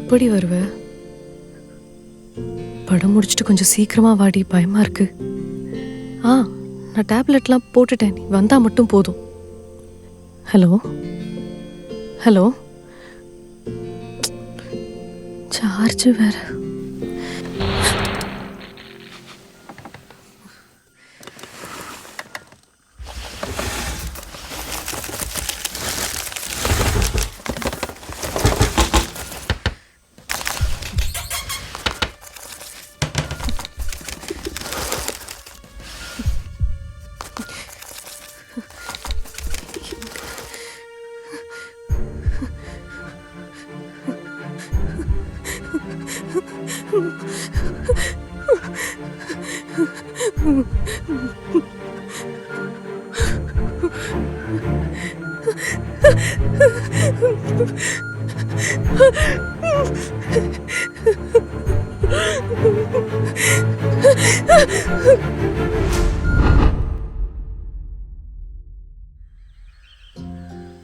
எப்படி வருவ? படம் முடிச்சுட்டு கொஞ்சம் சீக்கிரமா வாடி, பயமா இருக்கு. நான் டேப்லெட்லாம் போட்டுட்டேன், நீ வந்தா மட்டும் போதும். ஹலோ ஹலோ, சார்ஜ் வேற.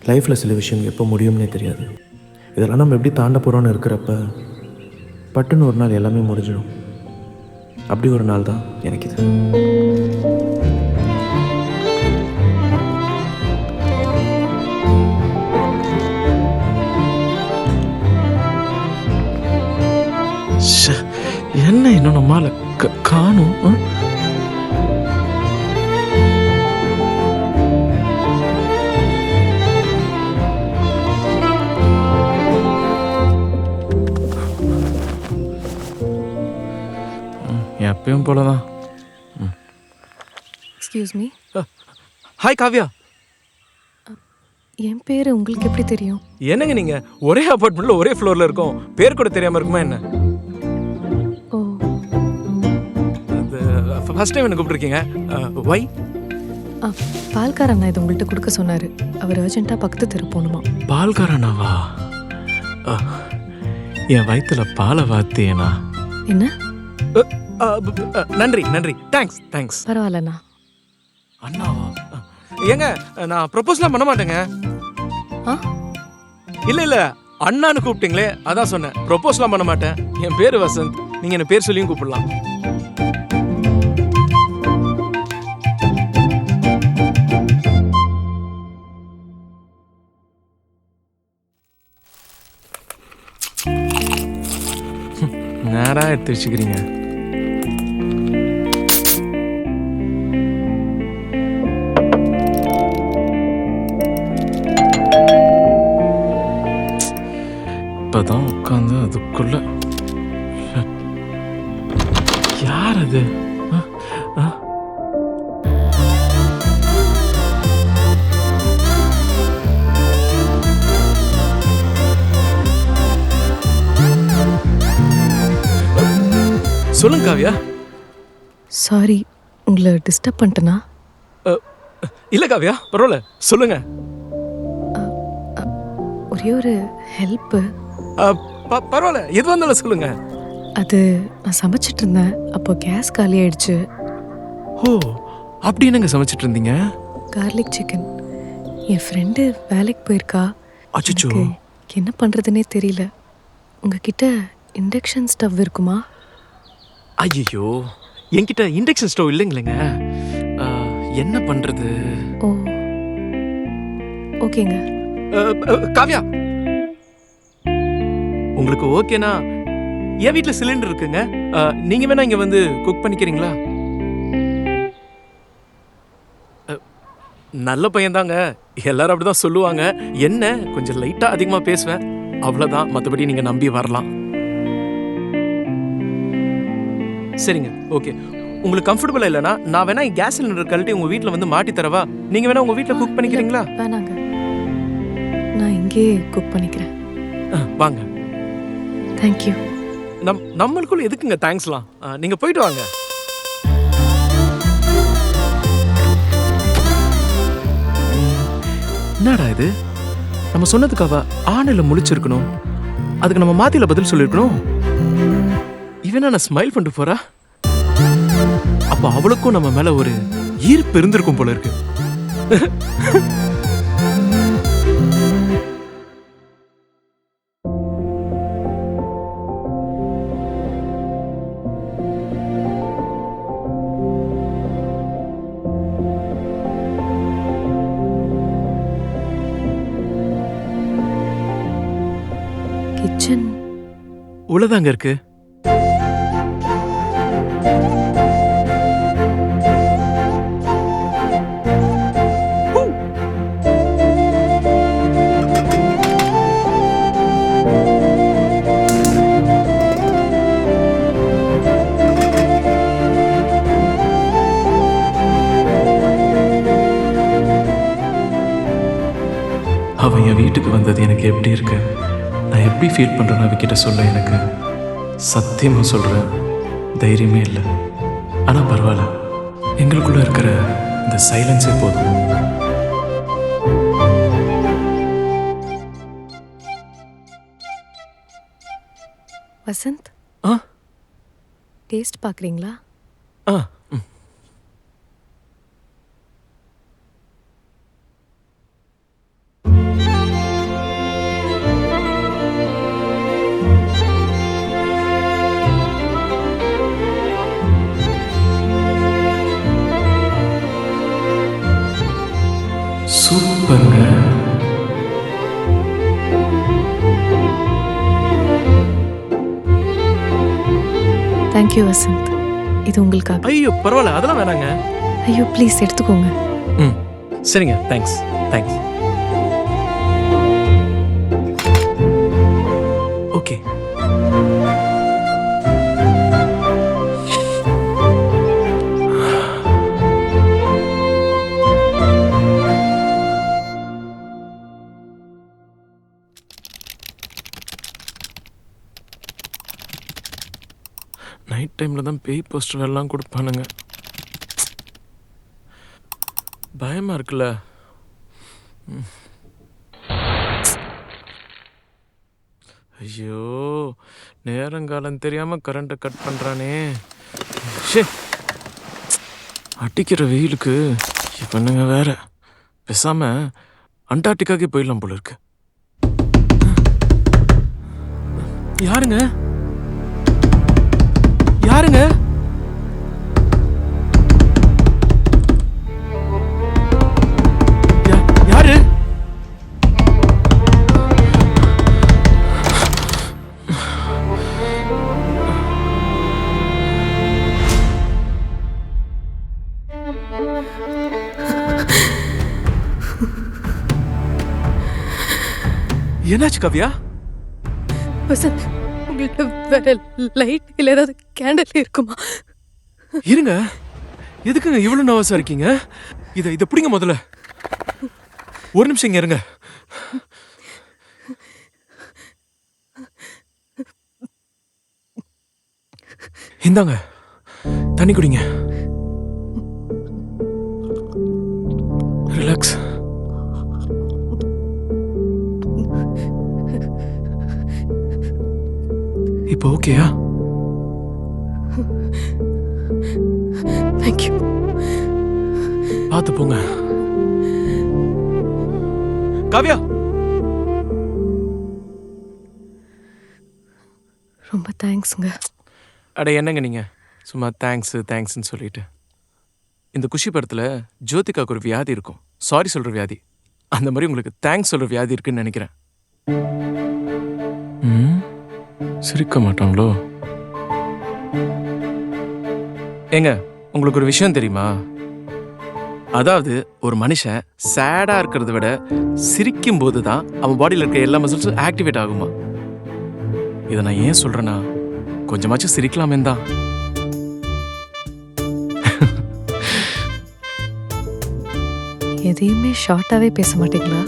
லைஃப்பில் சில விஷயம் எப்போ முடியும்னே தெரியாது. இதெல்லாம் நம்ம எப்படி தாண்ட போகிறோன்னு இருக்கிறப்ப பட்டுன்னு ஒரு நாள் எல்லாமே முடிஞ்சிடும். அப்படி ஒரு நாள் தான் எனக்கு இது. என்ன இன்னும் நம்மால காணும். எப்பயும் போலதான். Excuse me. ஹாய் காவ்யா. என் பேரு உங்களுக்கு எப்படி தெரியும்? என்னங்க நீங்க ஒரே அபார்ட்மெண்ட்ல ஒரே ஃப்ளோர்ல இருக்கோம், பேர் கூட தெரியாம இருக்குமா என்ன? ஓ, ஃபர்ஸ்ட் டைம் என்ன கூப்பிட்டுருக்கீங்க. வை? பால்காரண்ணா இது உங்கள்கிட்ட கொடுக்க சொன்னாரு. அவர் அர்ஜென்ட்டா பக்கத்து தெரு போகணுமா. பால்காரண்ணாவா? என் வயிற்றுல பாலை வாத்தியேனா? என்ன? நன்றி நன்றி, தேங்க்ஸ் தேங்க்ஸ். பரவாயில்லண்ணா. அண்ணாவா? ஏங்க நான் ப்ரொபோஸ்லாம் பண்ண மாட்டேங்க. இல்ல அண்ணான்னு கூப்பிட்டீங்களே அதான் சொன்னேன். ப்ரொபோஸ்லாம் பண்ண மாட்டேன். என் பேரு வசந்த், நீங்க என்ன பேர் சொல்லியும் கூப்பிடலாம். நேரா எடுத்து வச்சுக்கிறீங்க. இப்பதான் உட்காந்து அதுக்குள்ள யார் அது? சொல்லுங்க காவ்யா. சாரி, உங்களை டிஸ்டர்ப் பண்ணிட்டேனா? இல்ல காவ்யா, பரவாயில்ல, சொல்லுங்க. ஒரே ஒரு ஹெல்ப். பரவாயில்ல, எது வந்தாலும் சொல்லுங்க. அது நான் சமைச்சிட்டு இருந்தேன், அப்போ கேஸ் காலி ஆயிடுச்சு. ஓ, அப்படி என்னங்க சமைச்சிட்டு இருந்தீங்க? Garlic chicken. என் ஃப்ரெண்டு வேலைக்கு போயிருக்கா. அச்சச்சோ, என்ன பண்றதுன்னே தெரியல. உங்ககிட்ட இண்டக்ஷன் ஸ்டவ் இருக்குமா? ஐயோ, என்கிட்ட இண்டக்ஷன் ஸ்டவ் இல்லைங்களேங்க. என்ன பண்றது? ஓ, ஓகேங்க. காவ்யா, உங்களுக்கு ஓகேனா என் வீட்டில் சிலிண்டர் இருக்குங்க. நீங்க வேணா இங்க வந்து குக் பண்ணிக்கிறீங்களா? நல்ல பையன் தாங்க, எல்லாரும் அப்படிதான் சொல்லுவாங்க. என்ன கொஞ்சம் லைட்டா அதிகமா பேசுவேன், அவ்வளவுதான். மற்றபடி நீங்க நம்பி வரலாம். சரிங்க, ஓகே. உங்களுக்கு கம்ஃபர்டபுளா இல்லைனா நான் வேணா கேஸ் சிலிண்டர் கழட்டி உங்க வீட்டில் வந்து மாட்டி தரவா? நீங்க வேணா உங்க வீட்டில் குக் பண்ணிக்கிறீங்களா? வேணாங்க, நான் இங்கே குக் பண்ணிக்கிறேன். வாங்க. தேங்க்யூ. நம்மளுக்குள்ள எதுக்குங்க தேங்க்ஸ்லாம்? நீங்க போயிட்டு வாங்க. என்னடா இது? நம்ம சொன்னதுக்காக ஆணையில முழிச்சிருக்கணும், அதுக்கு நம்ம மாத்தில பதில் சொல்லிருக்கணும். இவனா நான் ஸ்மைல் பண்ணிட்டு போறா? அப்ப அவளுக்கும் நம்ம மேல ஒரு ஈர்ப்பு இருந்திருக்கும் போல இருக்கு. கிச்சன் உள்ளதாங்க இருக்கு. அவன் என் வீட்டுக்கு வந்தது எனக்கு எப்படி இருக்கு, நான் எப்படி ஃபீல் பண்ணுறேன்னு அவகிட்ட சொல்ல எனக்கு சத்தியமாக சொல்கிறேன் தைரியமே இல்லை. ஆனால் பரவாயில்ல, எங்களுக்குள்ளே இருக்கிற இந்த சைலன்ஸே போதும். வசந்த், ஆ டேஸ்ட் பார்க்குறீங்களா? ஆ சூப்பருங்க. தேங்க்யூ வசந்த், இது உங்களுக்காக. ஐயோ பரவாயில்ல, அதெல்லாம் வேணாங்க. ஐயோ ப்ளீஸ் எடுத்துக்கோங்க. ம் சரிங்க, தேங்க்ஸ் தேங்க்ஸ். ஓகே. நைட் டைமில் தான் பேய் போஸ்டர் எல்லாம் கொடுப்பானுங்க. பயமாக இருக்குல்ல. ஐயோ, நேரங்காலம் தெரியாமல் கரண்ட்டை கட் பண்ணுறானே. ஷே, அடிக்கிற வெயிலுக்கு இவனுங்க வேற. பேசாமல் அண்டார்டிகாக்கே போயிடலாம் போல இருக்கு. யாருங்க யாருங்க? யாரு? என்னாச்சு காவ்யா? வசந்த், உங்கள்கிட்ட வேற லைட் இல்லை ஏதாவது கேண்டில் இருக்குமா? இருங்க, எதுக்குங்க இவ்வளவு நர்வஸா இருக்கீங்க? இதை பிடிங்க முதல்ல. ஒரு நிமிஷம் இங்க இருங்க. இந்தாங்க, தண்ணி குடிங்க. ரிலாக்ஸ். இப்போ ஓகேயா? தேங்க்யூ. பார்த்து போங்க. காவ்யா, ரொம்ப தேங்க்ஸுங்க. அட என்னங்க நீங்க சும்மா தேங்க்ஸ்ன்னு சொல்லிட்டு. இந்த குஷி படத்தில் ஜோதிகாவுக்கு ஒரு வியாதி இருக்கும், சாரி சொல்கிற வியாதி. அந்த மாதிரி உங்களுக்கு தேங்க்ஸ் சொல்கிற வியாதி இருக்குன்னு நினைக்கிறேன். சிரிக்க மாட்டாங்களோ? ஏங்க, உங்களுக்கு ஒரு விஷயம் தெரியுமா? அதாவது ஒரு மனுஷன் சேடா இருக்கிறத விட சிரிக்கும் போது தான் அவன் பாடியில் இருக்க எல்லா மசில்ஸும் ஆக்டிவேட் ஆகுமா. இதை நான் ஏன் சொல்றேன்னா, கொஞ்சமாச்சும் சிரிக்கலாமே தான். எதையுமே ஷார்ட்டாவே பேச மாட்டீங்களா?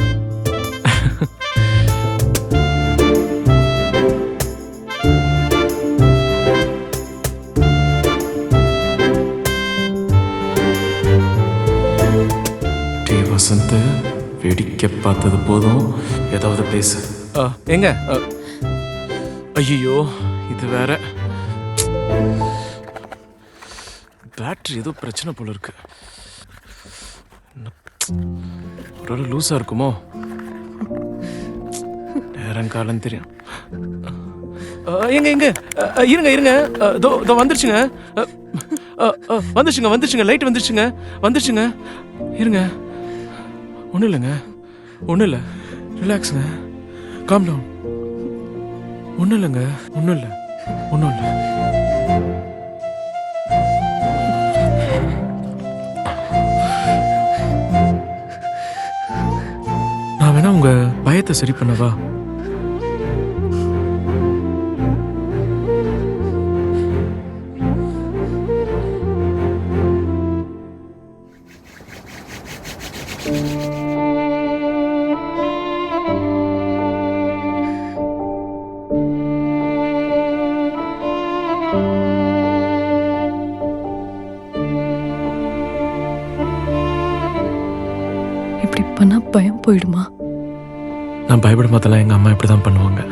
வசந்த், வேடிக்கை பார்த்தது போதும், ஏதாவது பேசு. எங்க? ஐயோ, இது வேற. பேட்டரி ஏதோ பிரச்சனை போல இருக்கு. ஒரு லூஸா இருக்குமோ? நேரங்காலம் தெரியும். எங்க இருங்க. வந்துருச்சுங்க. வந்துருச்சுங்க. லைட் வந்துருச்சுங்க. இருங்க. ஒன்றும் இல்லைங்க, ஒன்றும் இல்லை. ரிலாக்ஸுங்க, காம் டவுன். ஒன்றும் இல்லைங்க, ஒன்றும் இல்லை, ஒன்றும் இல்லை. நான் வேணா உங்க பயத்தை சரி பண்ணவா? இப்படி பண்ணா பயம் போயிடுமா? நான் பயப்படும் போதெல்லாம் எங்க அம்மா இப்படி தான் பண்ணுவாங்க.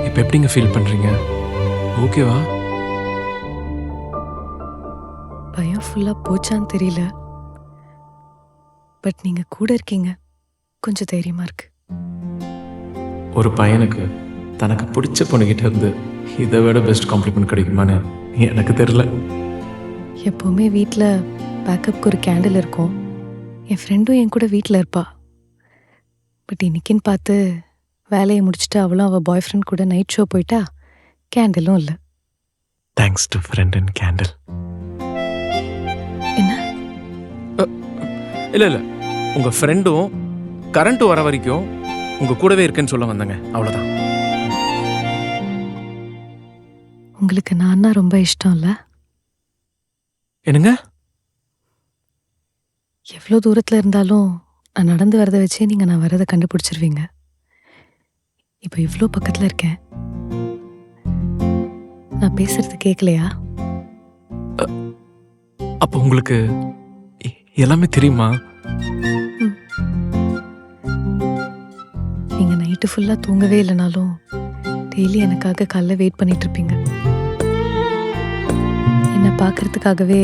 இப்போ எப்படிங்க ஃபீல் பண்றீங்க? ஓகேவா? பயம் ஃபுல்லா போச்சான்னு தெரியல, பட் நீங்க கூட இருக்கீங்க, கொஞ்சம் தைரியமா இருக்கு. ஒரு பையனுக்கு தனக்கு பிடிச்ச பொண்ணுகிட்ட இருந்து இதை விட பெஸ்ட் காம்ப்ளிமெண்ட் கிடைக்குமான்னு எனக்கு தெரியல. எப்போவுமே வீட்டில் பேக்கப்புக்கு ஒரு கேண்டில் இருக்கும். என் ஃப்ரெண்டும் என் கூட வீட்டில் இருப்பா. பட் இன்னைக்குன்னு பார்த்து வேலையை முடிச்சுட்டு அவளும் அவள் பாய் ஃப்ரெண்ட் கூட நைட் ஷோ போயிட்டா, கேண்டிலும் இல்லை. Thanks to friend and candle. என்ன? இல்லை இல்லை, உங்கள் ஃப்ரெண்டும் கரண்ட் வர வரைக்கும் உங்கள் கூடவே இருக்குன்னு சொல்ல வந்தாங்க, அவ்வளோதான். உங்களுக்கு நான்னா ரொம்ப இஷ்டம் இல்லை? என்னங்க? எவ்வளோ தூரத்தில் இருந்தாலும் நான் நடந்து வரதை வச்சே நீங்கள் நான் வரதை கண்டுபிடிச்சிருவீங்க. இப்போ இவ்வளோ பக்கத்தில் இருக்கேன், நான் பேசுறது கேட்கலையா? அப்போ உங்களுக்கு எல்லாமே தெரியுமா? நீங்கள் நைட்டு ஃபுல்லாக தூங்கவே இல்லைனாலும் டெய்லி எனக்காக காலைல வெயிட் பண்ணிட்டு இருப்பீங்க. என்னை பார்க்கறதுக்காகவே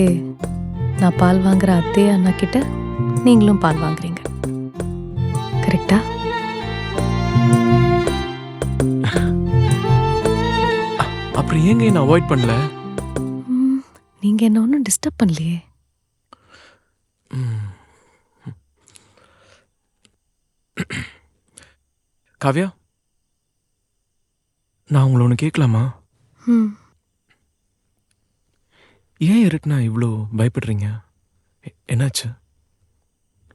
நான் பால் வாங்குற அத்தே அண்ணா கிட்ட நீங்களும் பால் வாங்குறீங்க, கரெக்டா? அப்புறம் ஏங்க என்ன அவாய்ட் பண்ணல? நீங்கள் என்ன ஒன்றும் டிஸ்டர்ப் பண்ணலையே. காவ்யா, நான் உங்களை ஒன்று கேட்கலாமா? ம் ஏன் இருக்குண்ணா இவ்வளோ பயப்படுறீங்க? என்னாச்சு?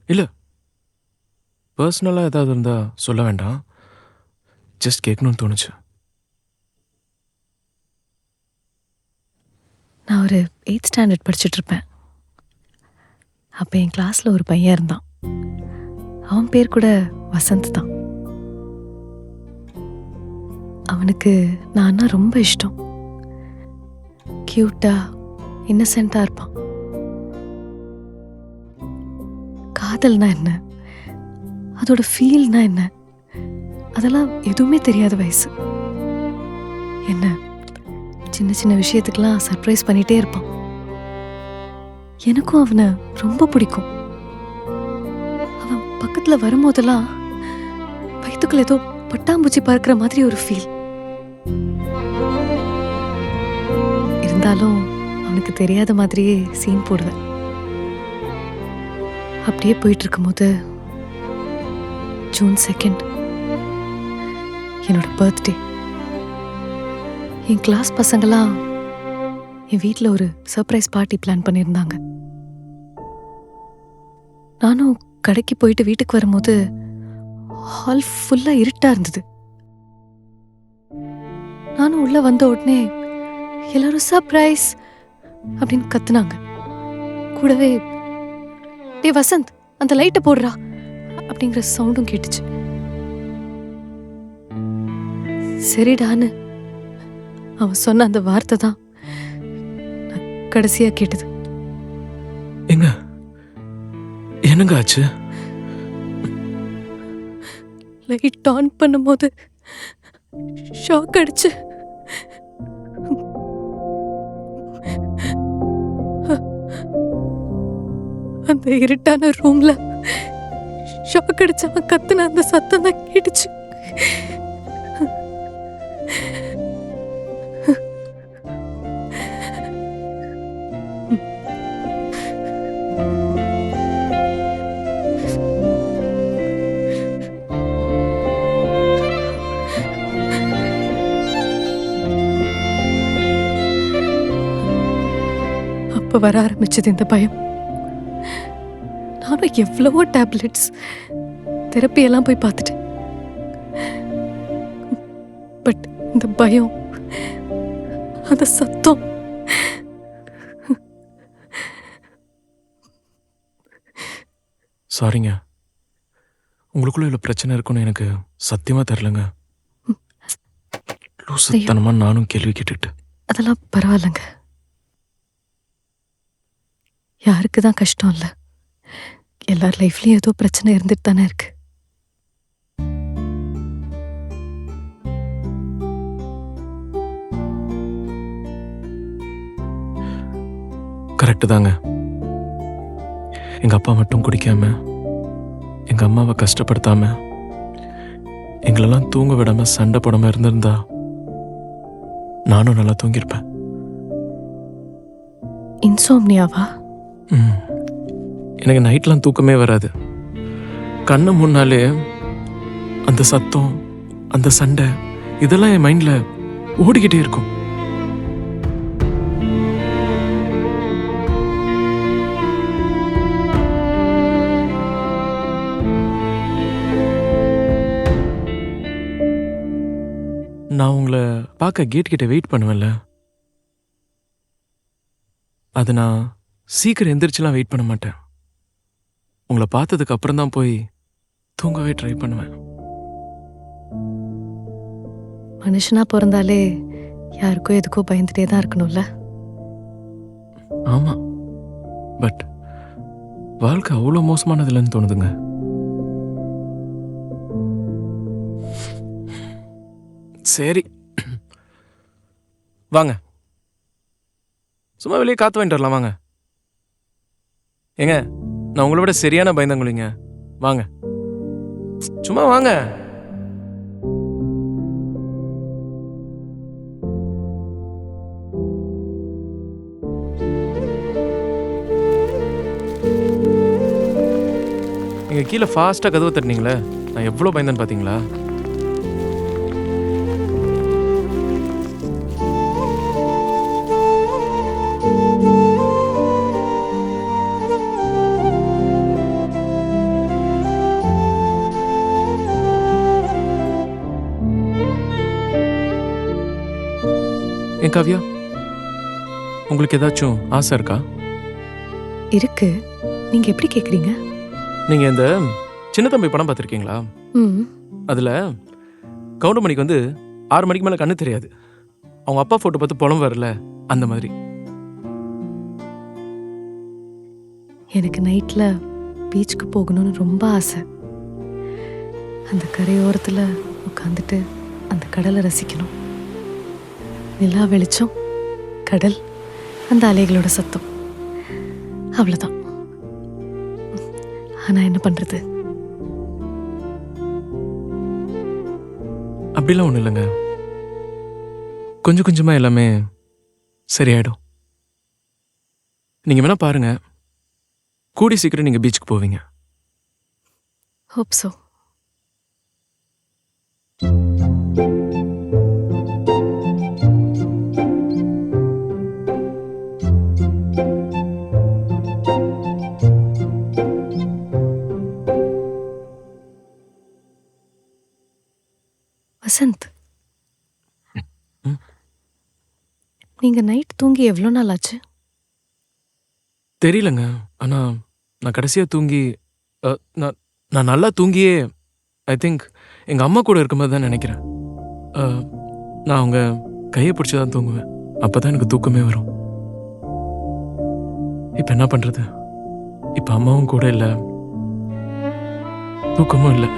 இல்லை, பர்சனலாக ஏதாவது இருந்தால் சொல்ல வேண்டாம், ஜஸ்ட் கேட்கணும்னு தோணுச்சு. நான் ஒரு 8th ஸ்டாண்டர்ட் படிச்சுட்டு இருப்பேன். அப்போ என் கிளாஸில் ஒரு பையன் இருந்தான். அவன் பேர் கூட வசந்த் தான். அவனுக்கு நான்னா ரொம்ப இஷ்டம். கியூட்டா இன்னசென்ட்டா இருப்பான். காதல்னா என்ன, அதோட ஃபீல்னா என்ன, அதெல்லாம் எதுவுமே தெரியாத வயசு. என்ன சின்ன சின்ன விஷயத்துக்கெல்லாம் சர்ப்ரைஸ் பண்ணிட்டே இருப்பான். எனக்கும் அவனை ரொம்ப பிடிக்கும். அவன் பக்கத்துல வரும்போதெல்லாம் வயிற்றுக்குள்ள ஏதோ பட்டாம்பூச்சி பறக்கிற மாதிரி ஒரு ஃபீல். இருந்தாலும் அவனுக்கு தெரியாத மாதிரியே சீன் போடுவேன். அப்படியே போயிட்டு இருக்கும்போது ஜூன் 2 என்னோட பர்த்டே. என் கிளாஸ் பசங்களாம் என் வீட்டில் ஒரு சர்ப்ரைஸ் பார்ட்டி பிளான் பண்ணியிருந்தாங்க. நானும் கடைக்கு போயிட்டு வீட்டுக்கு வரும்போது ஹால் ஃபுல்லாக இருட்டாக இருந்தது. நானும் உள்ள வந்த உடனே எல்லாரும் சர்ப்ரைஸ் அப்படின்னு கத்துனாங்க. கூடவே டே வசந்த், அந்த லைட்டை போடுறா அப்படிங்கிற சவுண்டும் கேட்டுச்சு. சரிடான்னு அவன் சொன்ன அந்த வார்த்தை தான் நான் கடைசியா கேட்டது. என்னங்க ஆச்சு? லைட் ஆன் பண்ணும்போது ஷாக் அடிச்சு அந்த இருட்டான ரூம்ல ஷாக் அடிச்சவன் கத்துன அந்த சத்தம் தான் கேட்டுச்சு. அப்ப வர ஆரம்பிச்சது இந்த பயம். நானும் எவ்வளவோ டேப்லெட்ஸ் தெரப்பி எல்லாம் போய் பார்த்துட்டேன். பட் இந்த பயம், அந்த சத்தம், சாரிங்க, உங்களுக்குள்ள இவ்வளோ பிரச்சனை இருக்குன்னு எனக்கு சத்தியமா தெரிலங்க. லூசுத்தனமா நானும் கேள்வி கேட்டுக்கிட்டு. அதெல்லாம் பரவாயில்லைங்க. யாருக்கு தான் கஷ்டம் இல்லை? எல்லார் லைஃப்லயும் ஏதோ பிரச்சனை இருந்துட்டு தானே இருக்கு. கரெக்டு தாங்க. எங்க அப்பா மட்டும் குடிக்காம, எங்க அம்மாவை கஷ்டப்படுத்தாம, எங்களெல்லாம் தூங்க விடாம சண்டை போடாம இருந்திருந்தா நானும் நல்லா தூங்கியிருப்பேன். இன்சோம்னியாவா? எனக்கு நைட்லாம் தூக்கமே வராது. கண்ணு முன்னாலே அந்த சத்தம், அந்த சண்டை, இதெல்லாம் என் மைண்ட்ல ஓடிக்கிட்டே இருக்கும். நான் உங்களை பார்க்க கேட் கிட்ட வெயிட் பண்ணுவேன்ல, அது நான் சீக்கிரம் எந்திரிச்சுலாம் வெயிட் பண்ண மாட்டேன். உங்களை பார்த்ததுக்கு அப்புறம் தான் போய் தூங்கவே ட்ரை பண்ணுவேன். மனுஷனா பிறந்தாலே யாருக்கோ எதுக்கோ பயந்துட்டே தான் இருக்கணும்ல. ஆமா, பட் வாழ்க்கை அவ்வளோ மோசமானதுலன்னு தோணுதுங்க. சரி வாங்க, சும்மா வெளியே காத்து வாங்கிட்டு வரலாம். வாங்க. ஏங்க, நான் உங்களை விட சரியான பயந்தாங்குழிங்க. வாங்க, சும்மா வாங்க. நீங்க கீழே ஃபாஸ்டா கதவை தட்டினீங்களே, நான் எவ்வளோ பயந்தேன்னு பாத்தீங்களா? ஏன் காவ்யா, உங்களுக்கு ஏதாச்சும் ஆசை இருக்கா? இருக்கு. நீங்க எப்படி கேக்குறீங்க? நீங்க இந்த சின்ன தம்பி படம் பார்த்துருக்கீங்களா? அதுல கவுண்டமணிக்கு வந்து 6 மணிக்கு மேல கண்ணு தெரியாது. அவங்க அப்பா போட்டோ பார்த்து புலம் வரல, அந்த மாதிரி. எனக்கு நைட்ல பீச்சுக்கு போகணும்னு ரொம்ப ஆசை. அந்த கரையோரத்துல உட்காந்துட்டு அந்த கடலை ரசிக்கணும். நிலா வெளிச்சம், கடல், அந்த அலைகளோட சத்தம், அவ்வளவுதான். ஆனா என்ன பண்றது? அப்படிலாம் ஒண்ணும் இல்லைங்க. கொஞ்சம் கொஞ்சமா எல்லாமே சரியாயிடும். நீங்க வேணா பாருங்க, கூடி சீக்கிரம் நீங்க பீச்சுக்கு போவீங்க. Hope so. வசந்த், நீங்க நைட் தூங்கி எவ்வளோ நாள் ஆச்சு? தெரியலங்க. ஆனா நான் கடைசியா தூங்கி நான் நல்லா தூங்கியே ஐ திங்க் எங்க அம்மா கூட இருக்கும்போது தான் நினைக்கிறேன். நான் அவங்க கையை பிடிச்சி தான் தூங்குவேன். அப்பதான் எனக்கு தூக்கமே வரும். இப்ப என்ன பண்றது? இப்ப அம்மாவும் கூட இல்லை, தூக்கமும் இல்லை.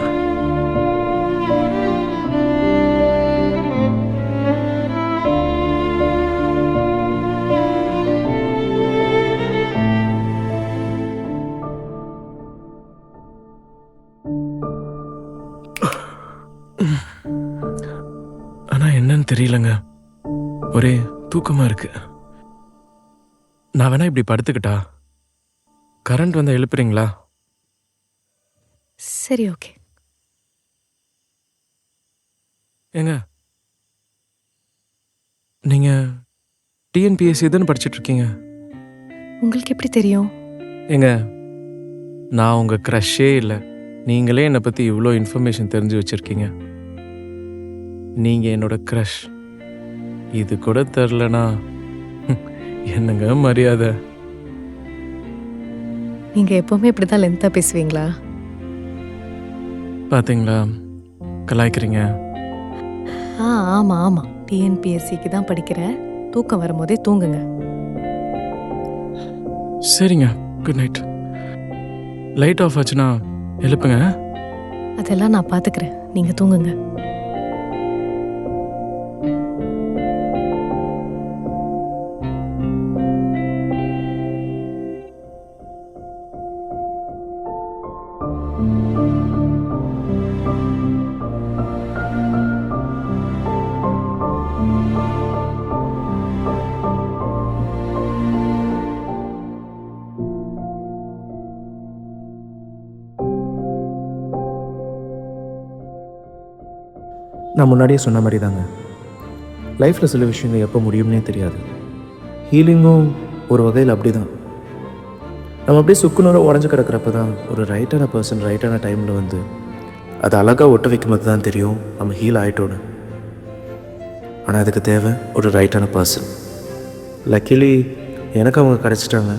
தெரியலங்க, ஒரே தூக்கமா இருக்கு. நான் வேணா இப்படி படுத்துக்கிட்டா? கரண்ட் வந்தா எழுப்புறீங்களா? சரி, ஓகே. ஏங்க, நீங்க டிஎன்பிஎஸ்சி தானே படிச்சுட்டு இருக்கீங்க? உங்களுக்கு எப்படி தெரியும்? ஏங்க, நான் உங்க க்ரஷ்ஷே இல்லை. நீங்களே என்னை பற்றி இவ்வளோ இன்ஃபர்மேஷன் தெரிஞ்சு வச்சுருக்கீங்க. நீங்கள் என்னோட க்ரஷ். இது கூட தெரிலனா என்னங்க மரியாதை? நீங்க எப்பவுமே இப்படிதான் லென்த்தா பேசுவீங்களா? பார்த்தீங்களா, கலாய்க்கிறீங்க. ஆமா ஆமா, டிஎன்பிஎஸ்சிக்கு தான் படிக்கிறேன். தூக்கம் வரும்போதே தூங்குங்க. சரிங்க, குட் நைட். லைட் ஆஃப் ஆச்சுன்னா எழுப்புங்க. அதெல்லாம் நான் பாத்துக்கிறேன், நீங்க தூங்குங்க. நான் முன்னாடியே சொன்ன மாதிரி தாங்க, லைஃப்பில் சில விஷயங்கள் எப்போ முடியும்னே தெரியாது. ஹீலிங்கும் ஒரு வகையில் அப்படி தான். நம்ம அப்படியே சுக்குநூறாக உடஞ்சி கிடக்கிறப்ப தான் ஒரு ரைட்டான பர்சன் ரைட்டான டைமில் வந்து அதை அழகாக ஒட்ட வைக்கும்போது தான் தெரியும் நம்ம ஹீல் ஆகிட்டோன்னு. ஆனால் அதுக்கு தேவை ஒரு ரைட்டான பர்சன். லக்கிலி எனக்கு அவங்க கிடச்சிட்டாங்க,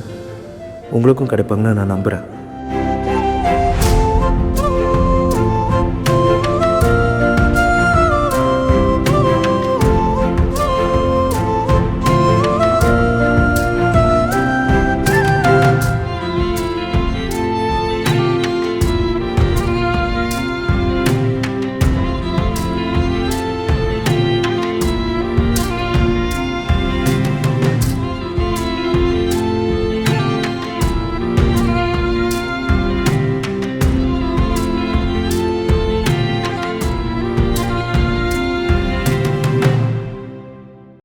உங்களுக்கும் கிடைப்பாங்கன்னு நான் நம்புகிறேன்.